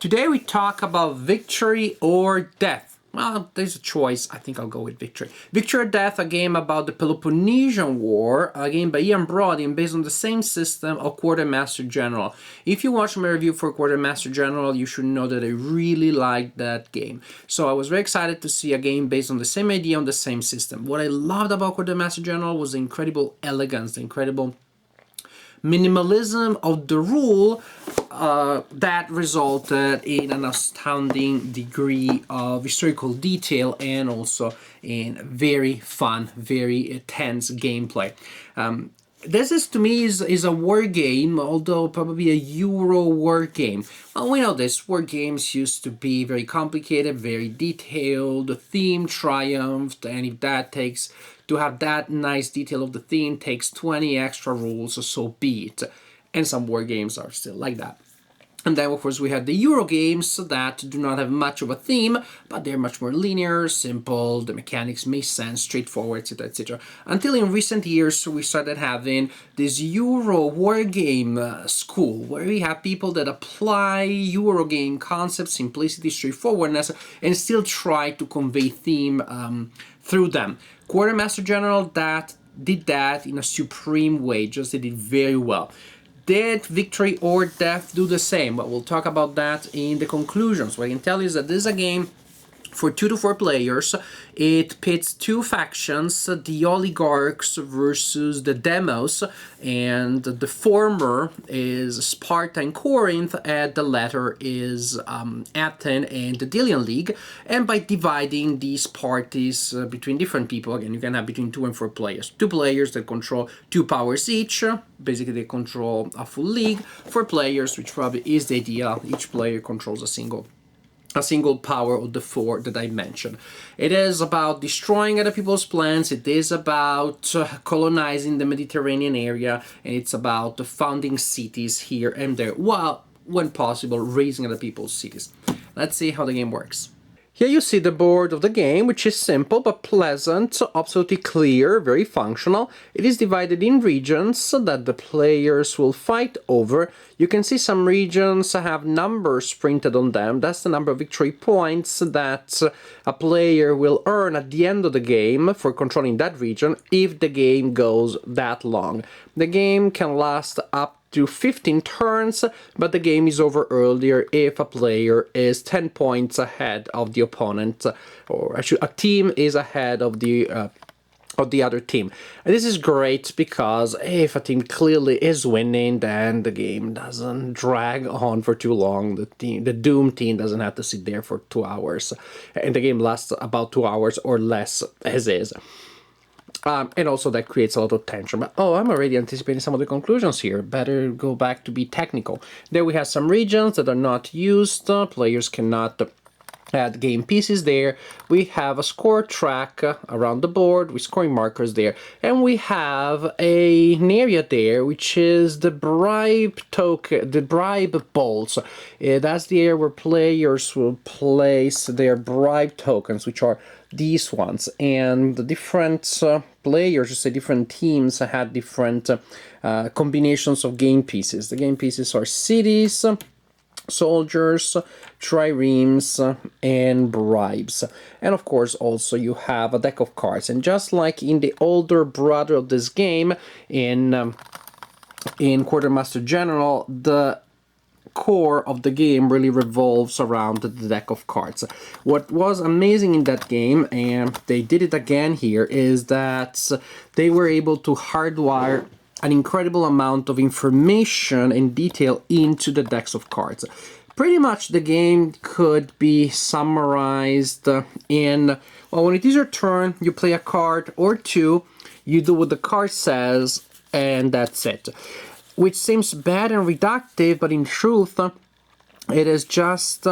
Today we talk about victory or death. Well, there's a choice. I think I'll go with victory. Victory or Death, a game about the Peloponnesian War, a game by Ian Brody and based on the same system of Quartermaster General. If you watch my review for Quartermaster General, you should know that I really liked that game. So I was very excited to see a game based on the same idea on the same system. What I loved about Quartermaster General was the incredible elegance, the incredible minimalism of the rule that resulted in an astounding degree of historical detail and also in very fun, very tense gameplay. This is, to me, is a war game, although probably a Euro war game. Well, we know this. War games used to be very complicated, very detailed. The theme triumphed, and if that takes to have that nice detail of the theme takes 20 extra rules, so be it. And some war games are still like that. And then, of course, we have the Euro games that do not have much of a theme, but they're much more linear, simple, the mechanics make sense, straightforward, etc., etc. Until in recent years, we started having this Euro war game school, where we have people that apply Euro game concepts, simplicity, straightforwardness, and still try to convey theme through them. Quartermaster General that did that in a supreme way, just did it very well. Did Victory or Death do the same? But we'll talk about that in the conclusions. What I can tell you is that this is a game for 2 to 4 players. It pits two factions, the oligarchs versus the demos, and the former is Sparta and Corinth, and the latter is Athens and the Delian League. And by dividing these parties between different people, again, you can have between 2 and 4 players. 2 players that control 2 powers each, basically they control a full league. 4 players, which probably is the idea, each player controls a single power of the 4 that I mentioned. It is about destroying other people's plans, it is about colonizing the Mediterranean area, and it's about founding cities here and there, while, when possible, raising other people's cities. Let's see how the game works. Here you see the board of the game, which is simple but pleasant, absolutely clear, very functional. It is divided in regions so that the players will fight over. You can see some regions have numbers printed on them. That's the number of victory points that a player will earn at the end of the game for controlling that region if the game goes that long. The game can last up to 15 turns, but the game is over earlier if a player is 10 points ahead of the opponent, or a team is ahead of the other team. And this is great because if a team clearly is winning, then the game doesn't drag on for too long. The Doom team doesn't have to sit there for 2 hours, and the game lasts about 2 hours or less as is. And also that creates a lot of tension. But I'm already anticipating some of the conclusions here. Better go back to be technical. There we have some regions that are not used. Players cannot add game pieces there. We have a score track around the board with scoring markers there. And we have an area there which is the bribe token, the bribe balls. That's the area where players will place their bribe tokens, which are these ones, and the different players, say different teams, had different combinations of game pieces. The game pieces are cities, soldiers, triremes, and bribes. And of course also you have a deck of cards. And just like in the older brother of this game, in Quartermaster General, the core of the game really revolves around the deck of cards. What was amazing in that game, and they did it again here, is that they were able to hardwire an incredible amount of information and detail into the decks of cards. Pretty much the game could be summarized in, well, when it is your turn, you play a card or 2, you do what the card says, and that's it. Which seems bad and reductive, but in truth, it is just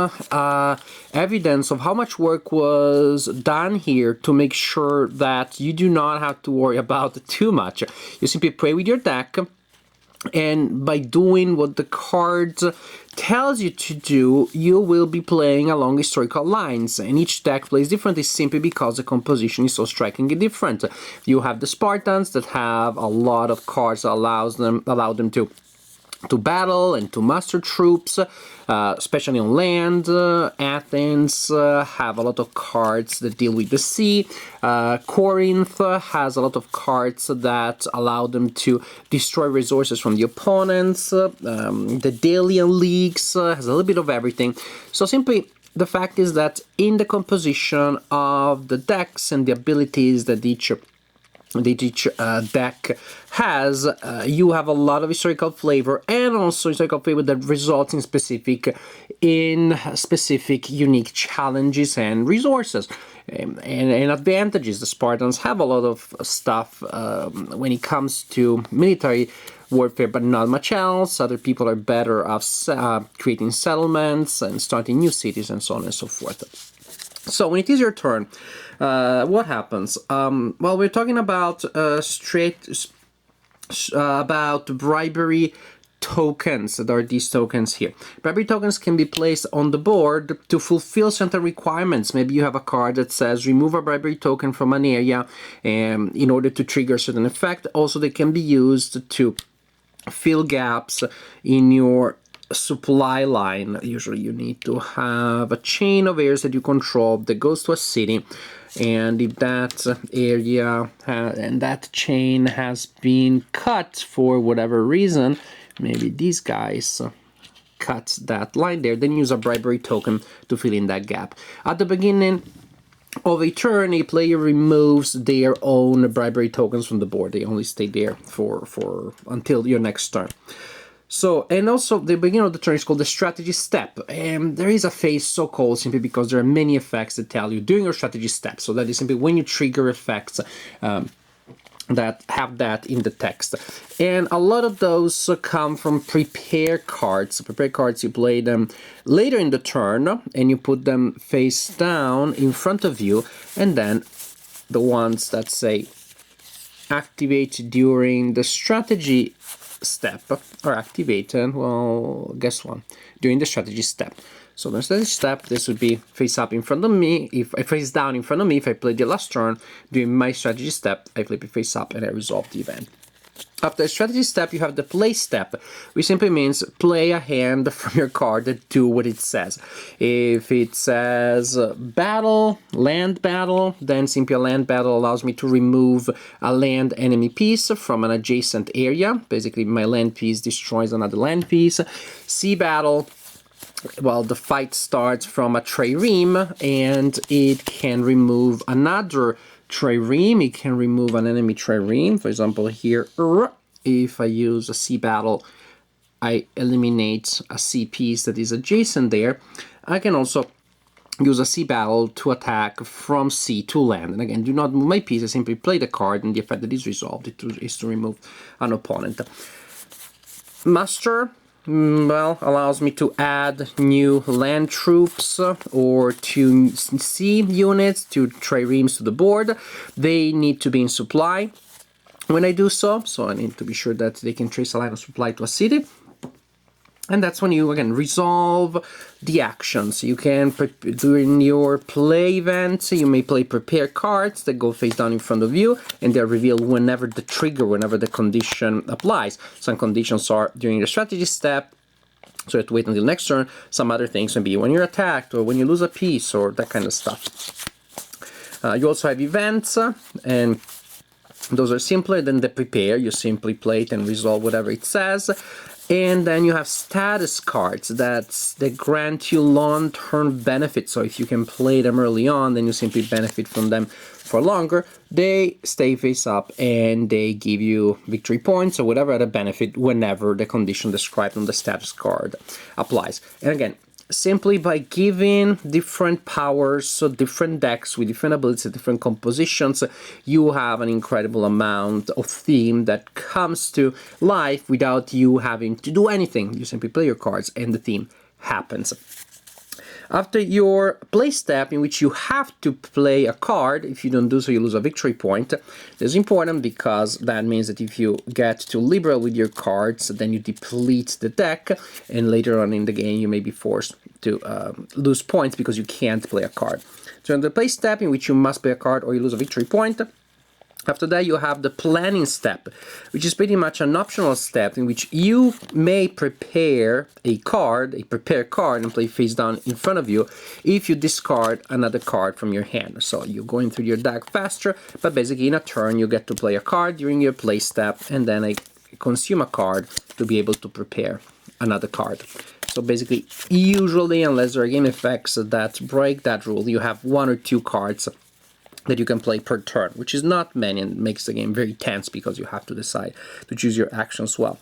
evidence of how much work was done here to make sure that you do not have to worry about too much. You simply play with your deck, and by doing what the card tells you to do, you will be playing along historical lines, and each deck plays differently simply because the composition is so strikingly different. You have the Spartans that have a lot of cards that allow them to to battle and to muster troops, especially on land. Athens have a lot of cards that deal with the sea. Corinth has a lot of cards that allow them to destroy resources from the opponents. The Delian Leagues has a little bit of everything. So simply, the fact is that in the composition of the decks and the abilities that each deck has, you have a lot of historical flavor, and also historical flavor that results in specific unique challenges and resources and advantages. The Spartans have a lot of stuff when it comes to military warfare, but not much else. Other people are better at creating settlements and starting new cities and so on and so forth. So when it is your turn, what happens? Well, we're talking about about bribery tokens. That are these tokens here. Bribery tokens can be placed on the board to fulfill certain requirements. Maybe you have a card that says remove a bribery token from an area in order to trigger a certain effect. Also, they can be used to fill gaps in your supply line. Usually you need to have a chain of areas that you control that goes to a city, and if that area and that chain has been cut for whatever reason, maybe these guys cut that line there, then use a bribery token to fill in that gap. At the beginning of a turn, a player removes their own bribery tokens from the board. They only stay there for until your next turn. So, and also the beginning of the turn is called the strategy step, and there is a phase so called simply because there are many effects that tell you during your strategy step. So that is simply when you trigger effects that have that in the text. And a lot of those come from prepare cards. Prepare cards, you play them later in the turn and you put them face down in front of you, and then the ones that say activate during the strategy step are activated, well, guess what? During the strategy step. So the strategy step, this would be face up in front of me. If I face down in front of me, if I play the last turn, during my strategy step, I flip it face up and I resolve the event. After the strategy step, you have the play step, which simply means play a hand from your card that do what it says. If it says battle, land battle, then simply a land battle allows me to remove a land enemy piece from an adjacent area. Basically, my land piece destroys another land piece. Sea battle, well, the fight starts from a trireme, and it can remove another trireme. It can remove an enemy trireme. For example, here, if I use a sea battle, I eliminate a sea piece that is adjacent there. I can also use a sea battle to attack from sea to land. And again, do not move my piece. I simply play the card, and the effect that is resolved is to remove an opponent. Muster, well, allows me to add new land troops or to sea units, to triremes to the board. They need to be in supply when I do so, so I need to be sure that they can trace a line of supply to a city. And that's when you, again, resolve the actions. You can, during your play event, you may play prepare cards that go face down in front of you, and they're revealed whenever the trigger, whenever the condition applies. Some conditions are during the strategy step, so you have to wait until next turn. Some other things can be when you're attacked, or when you lose a piece, or that kind of stuff. You also have events, and those are simpler than the prepare. You simply play it and resolve whatever it says. And then you have status cards that grant you long-term benefits. So if you can play them early on, then you simply benefit from them for longer. They stay face up and they give you victory points or whatever other benefit whenever the condition described on the status card applies. And again, simply by giving different powers, so different decks with different abilities, different compositions, you have an incredible amount of theme that comes to life without you having to do anything. You simply play your cards and the theme happens. After your play step, in which you have to play a card, if you don't do so, you lose a victory point. This is important because that means that if you get too liberal with your cards, then you deplete the deck, and later on in the game you may be forced to lose points because you can't play a card. So in the play step, in which you must play a card or you lose a victory point, After that, you have the planning step, which is pretty much an optional step in which you may prepare a prepared card, and play face down in front of you if you discard another card from your hand. So you're going through your deck faster, but basically in a turn you get to play a card during your play step, and then consume a card to be able to prepare another card. So basically, usually, unless there are game effects that break that rule, you have 1 or 2 cards that you can play per turn, which is not many, and makes the game very tense because you have to decide to choose your actions well.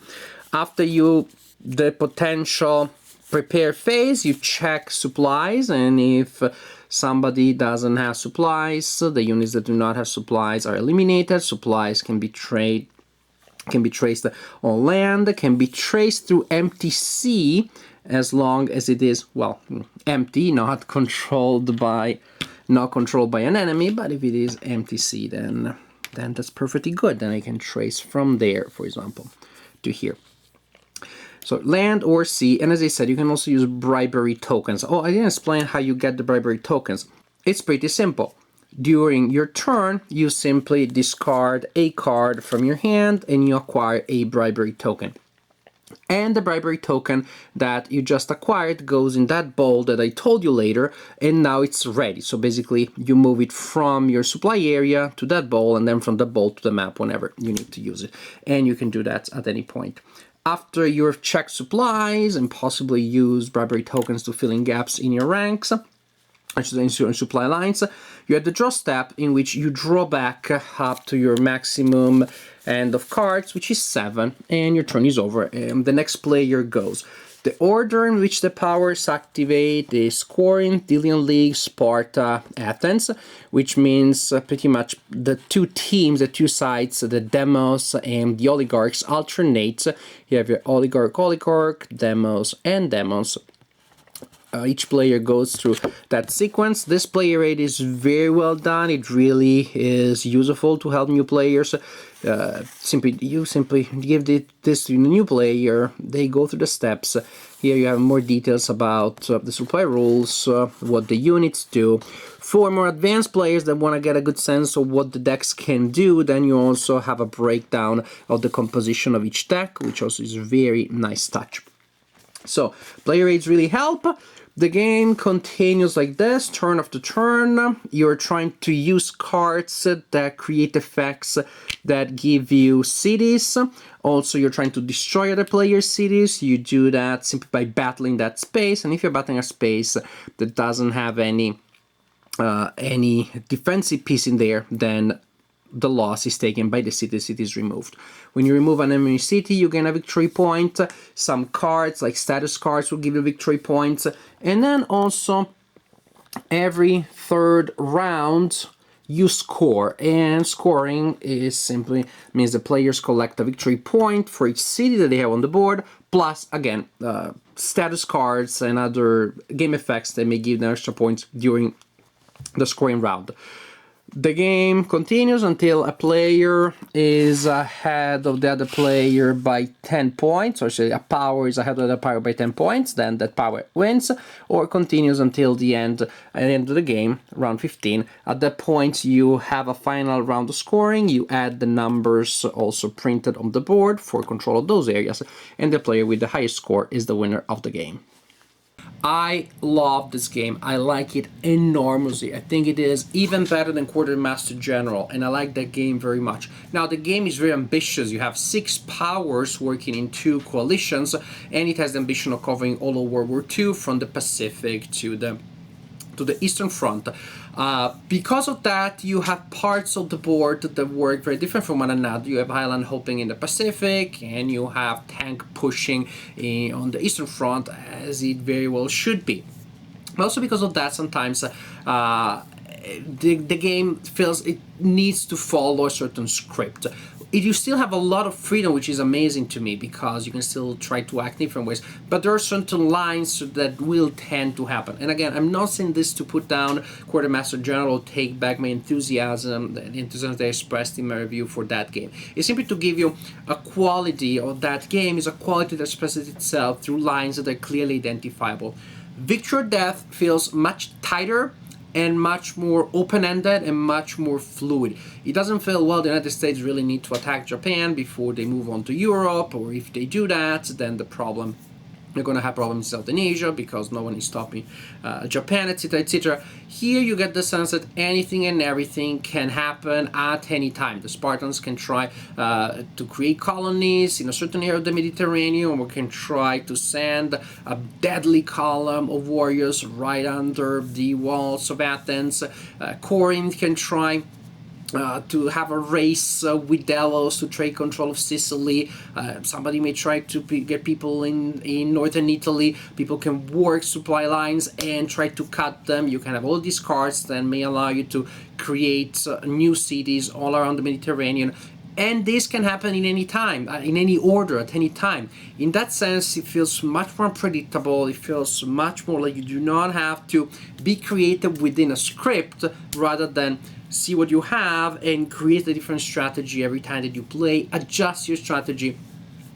After the potential prepare phase, you check supplies, and if somebody doesn't have supplies, the units that do not have supplies are eliminated. Supplies can be traced on land, can be traced through empty sea, as long as it is, well, empty, not controlled by an enemy. But if it is empty sea, then that's perfectly good. Then I can trace from there, for example, to here. So land or sea, and as I said, you can also use bribery tokens. Oh, I didn't explain how you get the bribery tokens. It's pretty simple. During your turn, you simply discard a card from your hand and you acquire a bribery token. And the bribery token that you just acquired goes in that bowl that I told you later, and now it's ready. So basically, you move it from your supply area to that bowl, and then from the bowl to the map whenever you need to use it. And you can do that at any point. After you've checked supplies and possibly used bribery tokens to fill in gaps in your ranks, in supply lines, you have the draw step, in which you draw back up to your maximum end of cards, which is 7, and your turn is over, and the next player goes. The order in which the powers activate is Quarren, Delian League, Sparta, Athens, which means pretty much the two teams, the two sides, the Demos and the Oligarchs alternate. You have your Oligarch, Demos, and Demos. Each player goes through that sequence. This player aid is very well done. It really is useful to help new players. Simply give this to the new player. They go through the steps. Here you have more details about the supply rules, what the units do. For more advanced players that want to get a good sense of what the decks can do, then you also have a breakdown of the composition of each deck, which also is a very nice touch. So, player aids really help. The game continues like this, turn after turn. You're trying to use cards that create effects that give you cities. Also, you're trying to destroy other players' cities. You do that simply by battling that space. And if you're battling a space that doesn't have any defensive piece in there, then the loss is taken by the city is removed. When you remove an enemy city, you gain a victory point. Some cards, like status cards, will give you victory points. And then also, every third round, you score. And scoring is simply means the players collect a victory point for each city that they have on the board, plus, again, status cards and other game effects that may give them extra points during the scoring round. The game continues until a player is ahead of the other player by 10 points, or say a power is ahead of the power by 10 points, then that power wins, or continues until the end of the game, round 15. At that point, you have a final round of scoring, you add the numbers also printed on the board for control of those areas, and the player with the highest score is the winner of the game. I love this game. I like it enormously. I think it is even better than Quartermaster General, and I like that game very much. Now, the game is very ambitious. You have 6 powers working in 2 coalitions, and it has the ambition of covering all of World War II, from the Pacific to the Eastern Front. Because of that, you have parts of the board that work very different from one another. You have Highland Hoping in the Pacific, and you have tank pushing on the Eastern Front, as it very well should be. But also because of that, sometimes the game feels it needs to follow a certain script. You still have a lot of freedom, which is amazing to me, because you can still try to act different ways, but there are certain lines that will tend to happen. And again, I'm not saying this to put down Quartermaster General, take back my enthusiasm, the enthusiasm that I expressed in my review for that game. It's simply to give you a quality of that game, is a quality that expresses itself through lines that are clearly identifiable. Victory or Death feels much tighter, and much more open-ended and much more fluid. It doesn't feel, well, the United States really need to attack Japan before they move on to Europe, or if they do that, then the problem, you're going to have problems in Southern Asia because no one is stopping Japan, etc., etc. Here you get the sense that anything and everything can happen at any time. The Spartans can try to create colonies in a certain area of the Mediterranean, or can try to send a deadly column of warriors right under the walls of Athens. Corinth can try to have a race with Delos to take control of Sicily. Somebody may try to get people in northern Italy. People can work supply lines and try to cut them. You can have all these cards that may allow you to create new cities all around the Mediterranean. And this can happen in any time, in any order, at any time. In that sense, it feels much more predictable. It feels much more like you do not have to be creative within a script, rather than see what you have and create a different strategy every time that you play. Adjust your strategy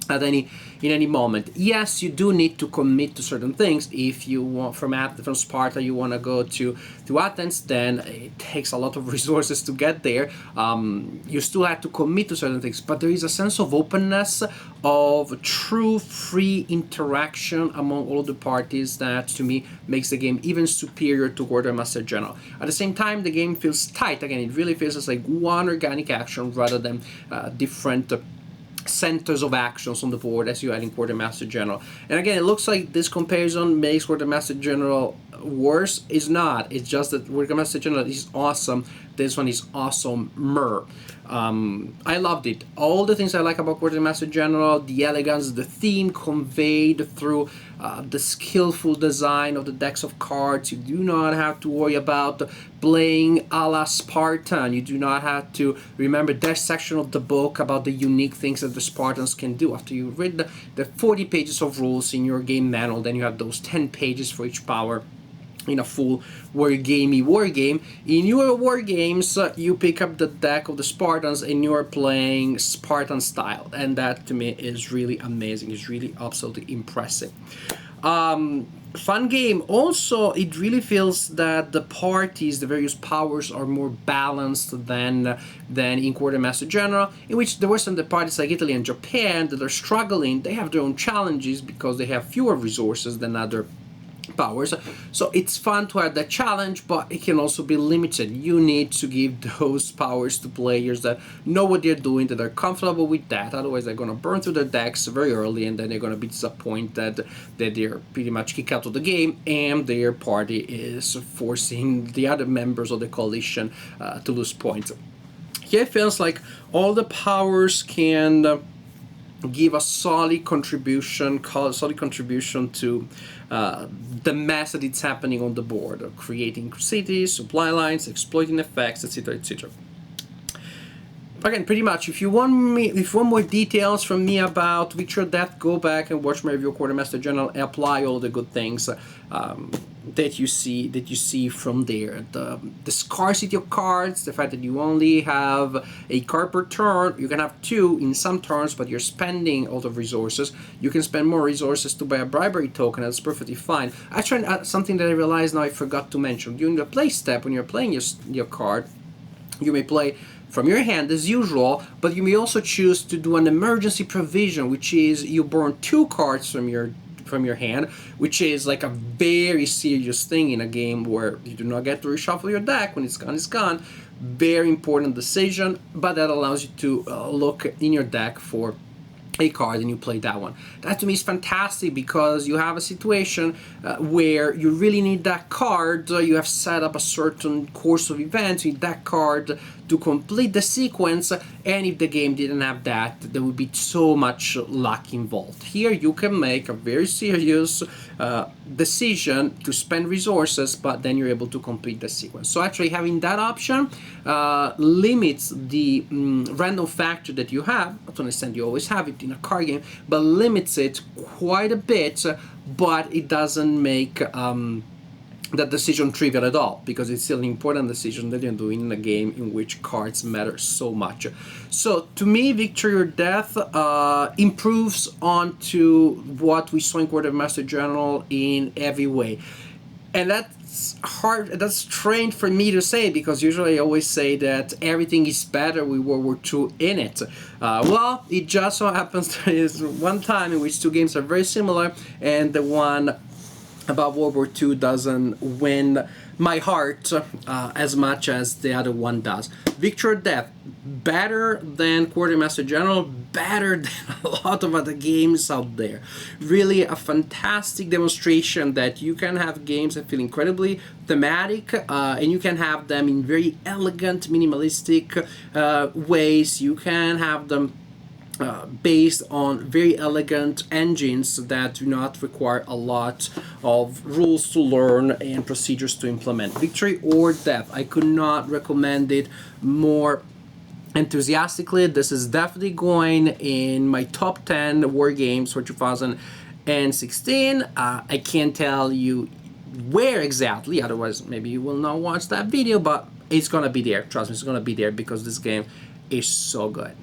in any moment. Yes, you do need to commit to certain things. If you want from Sparta, you want to go to Athens, then it takes a lot of resources to get there. You still have to commit to certain things, but there is a sense of openness, of true free interaction among all the parties that, to me, makes the game even superior to Quartermaster General. At the same time, the game feels tight. Again, it really feels like one organic action rather than different centers of actions on the board as you had in Quartermaster General. And again, it looks like this comparison makes Quartermaster General worse. It's not. It's just that Quartermaster General is awesome. This one is awesomer. I loved it. All the things I like about Quartermaster General, the elegance, the theme conveyed through the skillful design of the decks of cards. You do not have to worry about playing a la Spartan. You do not have to remember that section of the book about the unique things that the Spartans can do. After you read the 40 pages of rules in your game manual, then you have those 10 pages for each power in a full wargamey war game. In your war games, you pick up the deck of the Spartans and you are playing Spartan style, and that to me is really amazing. It's really absolutely impressive. Fun game. Also, it really feels that the parties, the various powers, are more balanced than in Quartermaster General, in which there were some the parties like Italy and Japan that are struggling. They have their own challenges because they have fewer resources than other powers. So it's fun to have that challenge, but it can also be limited. You need to give those powers to players that know what they're doing, that are comfortable with that. Otherwise, they're going to burn through their decks very early, and then they're going to be disappointed that they're pretty much kicked out of the game, and their party is forcing the other members of the coalition to lose points. Here it feels like all the powers can give a solid contribution to the mess that it's happening on the board, creating cities, supply lines, exploiting effects, etc., etc. Again, pretty much, if you want more details from me about Victory or Death, go back and watch my review of Quartermaster General and apply all the good things that you see from there. The scarcity of cards, the fact that you only have a card per turn. You can have two in some turns, but you're spending a lot of resources. You can spend more resources to buy a bribery token. That's perfectly fine. Actually, something that I realized now I forgot to mention. During the play step, when you're playing your card, you may play from your hand as usual, but you may also choose to do an emergency provision, which is you burn two cards from your hand, which is like a very serious thing in a game where you do not get to reshuffle your deck. When it's gone, it's gone. Very important decision, but that allows you to look in your deck for a card and you play that one. That to me is fantastic because you have a situation where you really need that card. You have set up a certain course of events with that card to complete the sequence, and if the game didn't have that, there would be so much luck involved. Here you can make a very serious decision to spend resources, but then you're able to complete the sequence. So actually having that option limits the random factor that you have. Not to an extent you always have it in a card game, but limits it quite a bit, but it doesn't make that decision trivial at all, because it's still an important decision that you're doing in a game in which cards matter so much. So to me, Victory or Death improves onto what we saw in Quartermaster General in every way. And that's hard, that's strange for me to say, because usually I always say that everything is better with World War II in it. Well, it just so happens there is one time in which two games are very similar, and the one about World War II doesn't win my heart as much as the other one does. Victory or Death, better than Quartermaster General, better than a lot of other games out there. Really a fantastic demonstration that you can have games that feel incredibly thematic, and you can have them in very elegant, minimalistic ways. You can have them based on very elegant engines that do not require a lot of rules to learn and procedures to implement. Victory or Death, I could not recommend it more enthusiastically. This is definitely going in my top 10 war games for 2016. I can't tell you where exactly, otherwise maybe you will not watch that video, but it's gonna be there. Trust me, it's gonna be there because this game is so good.